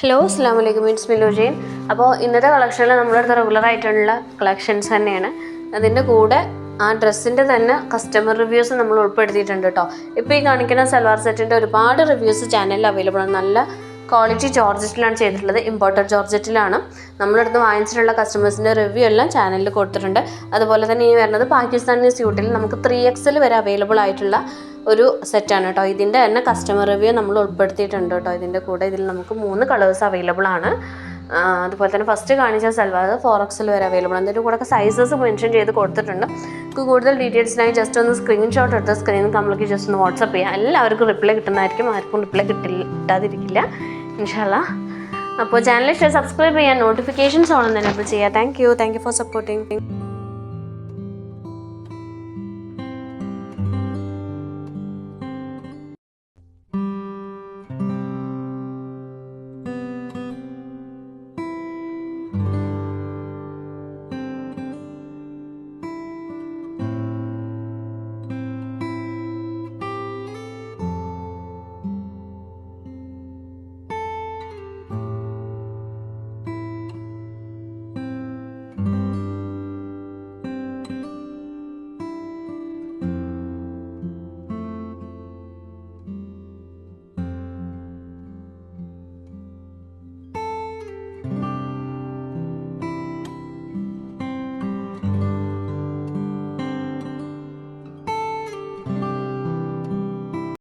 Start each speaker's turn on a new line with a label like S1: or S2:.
S1: Hello അസ്സാം വലൈക്കും, it's me ലുജീൻ. അപ്പോൾ ഇന്നത്തെ കളക്ഷനിൽ നമ്മളടുത്ത് റെഗുലർ ആയിട്ടുള്ള കളക്ഷൻസ് തന്നെയാണ്. അതിൻ്റെ കൂടെ ആ ഡ്രസ്സിൻ്റെ തന്നെ കസ്റ്റമർ റിവ്യൂസ് നമ്മൾ ഉൾപ്പെടുത്തിയിട്ടുണ്ട് കേട്ടോ. ഇപ്പോൾ ഈ കാണിക്കുന്ന സൽവാർ സെറ്റിൻ്റെ ഒരുപാട് റിവ്യൂസ് ചാനലിൽ അവൈലബിൾ ആണ്. നല്ല ക്വാളിറ്റി ജോർജറ്റിലാണ് ചെയ്തിട്ടുള്ളത്, ഇമ്പോർട്ടഡ് ജോർജറ്റിലാണ്. നമ്മളടുത്ത് വാങ്ങിച്ചിട്ടുള്ള കസ്റ്റമേഴ്സിൻ്റെ റിവ്യൂ എല്ലാം ചാനലിൽ കൊടുത്തിട്ടുണ്ട്. അതുപോലെ തന്നെ ഈ വരുന്നത് പാകിസ്ഥാനി സ്യൂട്ടിൽ നമുക്ക് 3XL വരെ അവൈലബിൾ ആയിട്ടുള്ള ഒരു സെറ്റാണ് കേട്ടോ. ഇതിൻ്റെ തന്നെ കസ്റ്റമർ റിവ്യൂ നമ്മൾ ഉൾപ്പെടുത്തിയിട്ടുണ്ട് കേട്ടോ. ഇതിൻ്റെ കൂടെ ഇതിൽ നമുക്ക് 3 കളേഴ്സ് അവൈലബിൾ ആണ്. അതുപോലെ തന്നെ ഫസ്റ്റ് കാണിച്ച സൽവാർ 4XL വരെ അവൈലബിൾ ആണ്. അതിൻ്റെ കൂടെ സൈസസ് മെൻഷൻ ചെയ്ത് കൊടുത്തിട്ടുണ്ട്. കൂടുതൽ ഡീറ്റെയിൽസിനായി ജസ്റ്റ് ഒന്ന് സ്ക്രീൻഷോട്ട് എടുത്ത് സ്ക്രീനിൽ നമ്മൾക്ക് ജസ്റ്റ് ഒന്ന് വാട്സപ്പ് ചെയ്യാം. എല്ലാവർക്കും റിപ്ലൈ കിട്ടുന്നതായിരിക്കും, ആർക്കും റിപ്ലൈ കിട്ടാതിരിക്കില്ല ഇൻഷാ അല്ലാ. അപ്പോൾ ചാനൽ സബ്സ്ക്രൈബ് ചെയ്യാൻ, നോട്ടിഫിക്കേഷൻസ് ഓൺ തന്നെ അപ്പോൾ ചെയ്യാം. Thank you for supporting.